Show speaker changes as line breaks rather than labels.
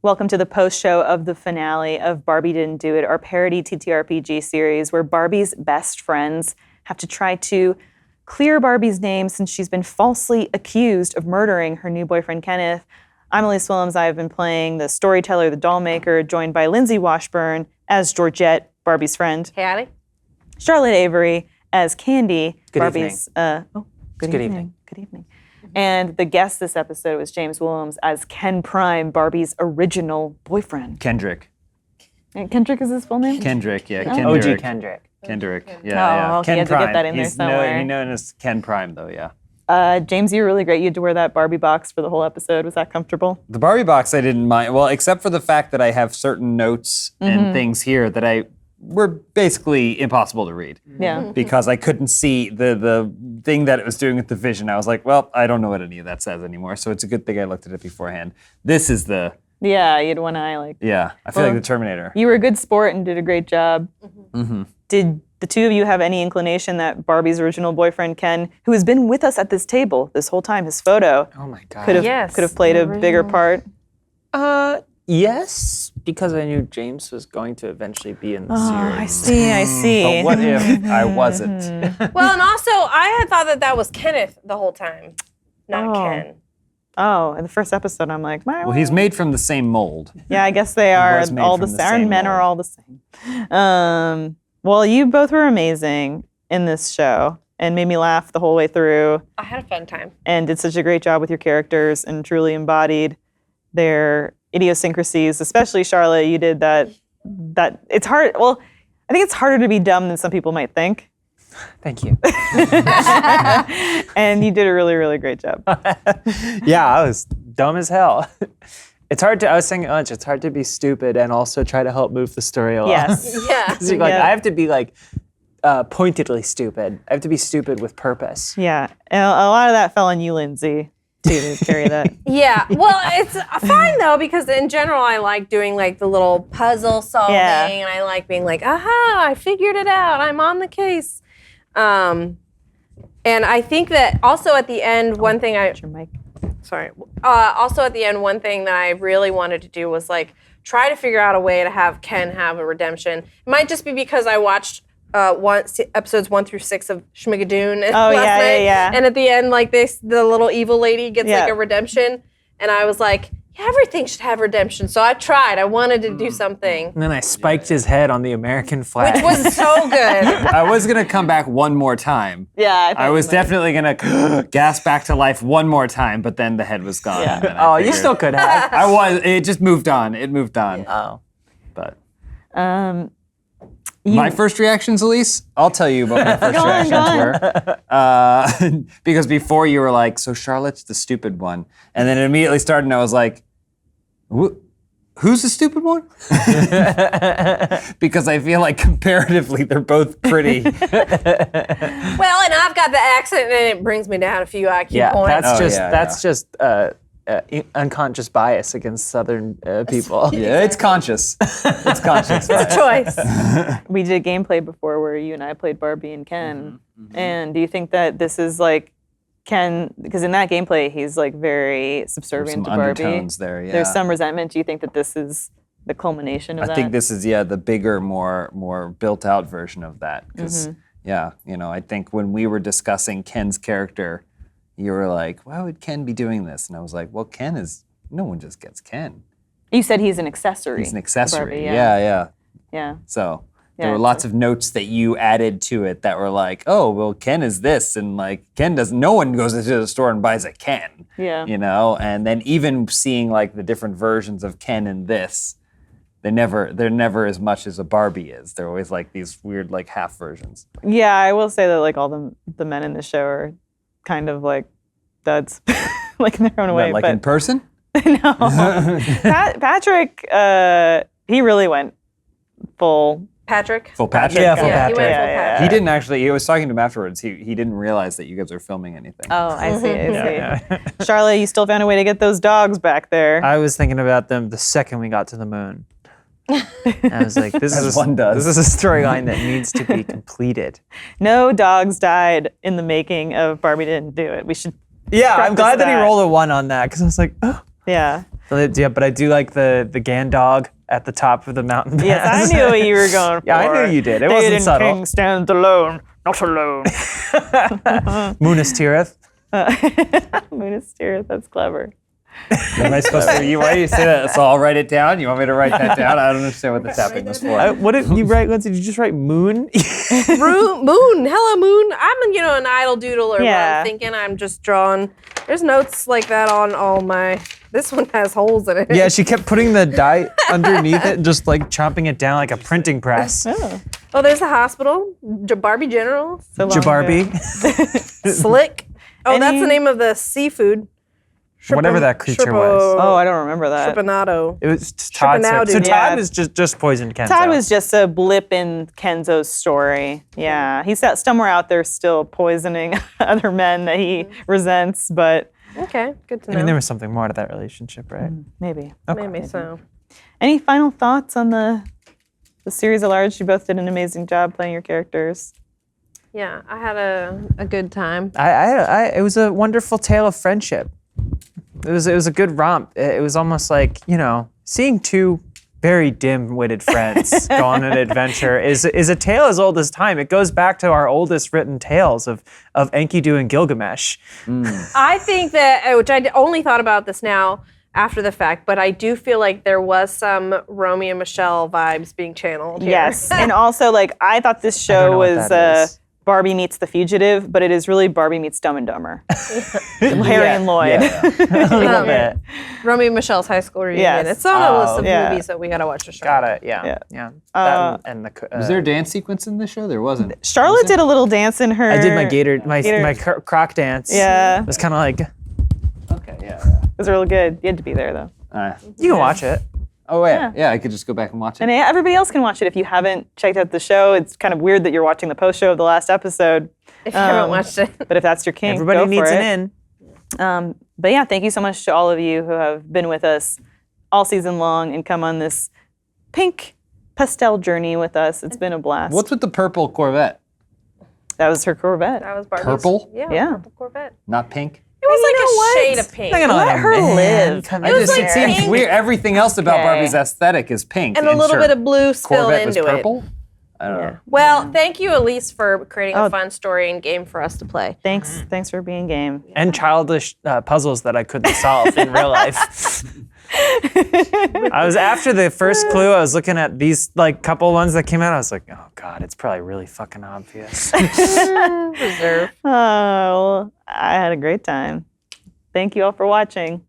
Welcome to the post-show of the finale of Barbie Didn't Do It, our parody TTRPG series where Barbie's best friends have to try to clear Barbie's name since she's been falsely accused of murdering her new boyfriend, Kenneth. I'm Elyse Willems. I've been playing the storyteller, the doll maker, joined by Lindsey Washburn as Georgette, Barbie's friend.
Hey, Addie.
Charlotte Avery as Candy,
Good
Barbie's...
Good evening.
Good evening. And the guest this episode was James Willems as Ken Prime, Barbie's original boyfriend.
Kendrick.
And Kendrick is his full name?
Kendrick, yeah.
Oh.
OG Kendrick.
Kendrick,
Oh,
yeah.
okay, you had to get that in there somewhere.
He's known as Ken Prime, though, yeah.
James, you were really great. You had to wear that Barbie box for the whole episode. Was that comfortable?
The Barbie box I didn't mind, well, except for the fact that I have certain notes and things here that were basically impossible to read.
Yeah.
Because I couldn't see the thing that it was doing with the vision. I was like, well, I don't know what any of that says anymore, so it's a good thing I looked at it beforehand. This is the...
Yeah, you had one eye.
Yeah, I feel like the Terminator.
You were a good sport and did a great job. Did the two of you have any inclination that Barbie's original boyfriend, Ken, who has been with us at this table this whole time, his photo,
Oh my God.
could have played a bigger part?
Yes, because I knew James was going to eventually be in the series.
I see.
But what if I wasn't?
Well, and also, I had thought that was Kenneth the whole time, not Ken.
Oh, in the first episode, I'm like,
Well, he's made from the same mold.
yeah, I guess they are
was made
all the
from the
same.
same
Men are
mold.
all the same. Well, you both were amazing in this show and made me laugh the whole way through
I had a fun time.
and did such a great job with your characters and truly embodied their idiosyncrasies, especially Charlotte. You did that it's hard. Well, I think it's harder to be dumb than some people might think.
Thank you.
And you did a really, really great job.
Yeah, I was dumb as hell. I was saying lunch, it's hard to be stupid and also try to help move the story along.
Yes.
Yeah.
'Cause you're like,
Yeah.
I have to be like pointedly stupid. I have to be stupid with purpose.
Yeah. And a lot of that fell on you, Lindsay, too, to carry that.
Yeah. Well, it's fine though, because in general, I like doing like the little puzzle solving,
Yeah.
and I like being like, aha, I figured it out. I'm on the case. And I think that also at the end, one thing
Your mic.
also at the end, one thing that I really wanted to do was like try to figure out a way to have Ken have a redemption. It might just be because I watched episodes 1 through 6 of Schmigadoon last night.
Yeah.
And at the end, like the little evil lady gets
Yeah.
like a redemption, and I was like, yeah, everything should have redemption. So I tried. I wanted to do something,
And then I spiked his head on the American flag.
which was so good.
I was gonna come back one more time.
Yeah.
I was definitely gonna gasp back to life one more time, but then the head was gone.
Yeah.
and then I
Oh, you
figured-
still could have.
It just moved on. It moved on.
Oh.
But
You-
my first reactions, Elyse, I'll tell you what my first
Go on,
reactions were. Because before you were like, so Charlotte's the stupid one. And then it immediately started and I was like, who's the stupid one? Because I feel like comparatively they're both pretty.
Well, and I've got the accent, and it brings me down a few IQ
Yeah,
points.
that's just unconscious bias against Southern people.
Yeah, it's conscious. It's conscious.
It's a choice.
We did gameplay before where you and I played Barbie and Ken. And do you think that this is like Ken, because in that gameplay he's like very subservient
Some
to Barbie.
undertones there, yeah.
There's some resentment. Do you think that this is the culmination of that?
I think this is the bigger, more built out version of that. Because I think when we were discussing Ken's character, you were like, why would Ken be doing this? And I was like, well, no one just gets Ken.
You said he's an accessory.
He's an
to
accessory.
Barbie,
Yeah. So there were lots of notes that you added to it that were like, oh, well, Ken is this, and like no one goes into the store and buys a Ken.
Yeah.
And then even seeing like the different versions of Ken in this, they're never as much as a Barbie is. They're always like these weird like half versions.
Yeah, I will say that like all the men in the show are kind of like duds, like in their own way.
Like
but
in person?
no, Patrick, he really went full.
Patrick?
Full Patrick?
Yeah, full
Yeah, he
Patrick.
went full
Yeah, yeah.
Patrick.
He didn't actually, he was talking to him afterwards. He didn't realize that you guys were filming anything.
Oh, I see. I see. Charlotte, you still found a way to get those dogs back there.
I was thinking about them the second we got to the moon. I was like, this
As one does.
This is a storyline that needs to be completed.
No dogs died in the making of Barbie Didn't Do It. We should.
Yeah, I'm glad that he
that.
rolled a 1 on that because I was like, oh,
Yeah.
Yeah, but I do like the Gandog at the top of the mountain pass.
Yes, I knew what you were going for.
Yeah, I knew you did. It wasn't subtle.
King stands alone, not alone.
Munis Tirith.
Munis Tirith, that's clever.
Am I supposed to? Why do you say that? So I'll write it down. You want me to write that down? I don't understand what the tapping was for.
What did you write? Did you just write moon?
Moon, hello moon. I'm an idle doodler. When
Yeah.
I'm thinking, I'm just drawing. There's notes like that on all my. This one has holes in it.
Yeah, she kept putting the die underneath it, just like chomping it down like a printing press.
Oh, there's the hospital. Barbie General.
So long
Jabarbi.
ago.
Slick. Oh, that's
Any-
the name of the seafood.
Whatever that creature was.
Oh, I don't remember that.
Shripanado.
It was Todd.
Now,
So
dude.
Todd
Yeah.
was just poisoned Kenzo.
Todd was just a blip in Kenzo's story. Yeah, he's somewhere out there still poisoning other men that he resents, but
Okay, good to
I
know.
mean, there was something more to that relationship, right?
maybe.
Maybe so.
Any final thoughts on the series at large? You both did an amazing job playing your characters.
Yeah, I had a good time.
It was a wonderful tale of friendship. It was a good romp. It was almost like, seeing two very dim-witted friends go on an adventure is a tale as old as time. It goes back to our oldest written tales of Enkidu and Gilgamesh.
I think that, which I only thought about this now after the fact, but I do feel like there was some Romeo and Michelle vibes being channeled here.
Yes, and also I thought this
don't
show
know what
was
that is.
Barbie meets The Fugitive, but it is really Barbie meets Dumb and Dumber. Harry and Lloyd.
Yeah. A little bit.
Romeo and Michelle's high school reunion.
Yes.
It's on a list of
yeah.
movies that we gotta watch to show.
Got it. Yeah.
Yeah.
Yeah. That and the.
Was there a dance sequence in the show? There wasn't.
Charlotte did a little dance in her.
I did my croc dance.
Yeah.
It was kind of like,
Okay, yeah.
It was real good. You had to be there though.
you can watch it.
Oh, yeah. I could just go back and watch it.
And everybody else can watch it if you haven't checked out the show. It's kind of weird that you're watching the post show of the last episode.
If you haven't watched it.
But if that's your kink,
Everybody
go
needs
for
an
it.
in.
But yeah, thank you so much to all of you who have been with us all season long and come on this pink pastel journey with us. It's been a blast.
What's with the purple Corvette?
That was her Corvette.
That was Barbie's.
Purple?
Yeah.
Purple Corvette.
Not pink?
It was like
what?
a shade of pink.
I'm not gonna
Let
a
her
man
live.
come
It
in
was
here.
like
It seems
pink.
weird. Everything else about
Okay.
Barbie's aesthetic is pink.
And a little bit of blue spilled
Corvette was
into it.
purple? I don't know.
Well, thank you, Elyse, for creating
Oh.
a fun story and game for us to play.
Thanks for being game.
And childish puzzles that I couldn't solve in real life. I was after the first clue. I was looking at these couple ones that came out. I was like, oh god, it's probably really fucking obvious.
Reserve.
Oh, well, I had a great time. Thank you all for watching.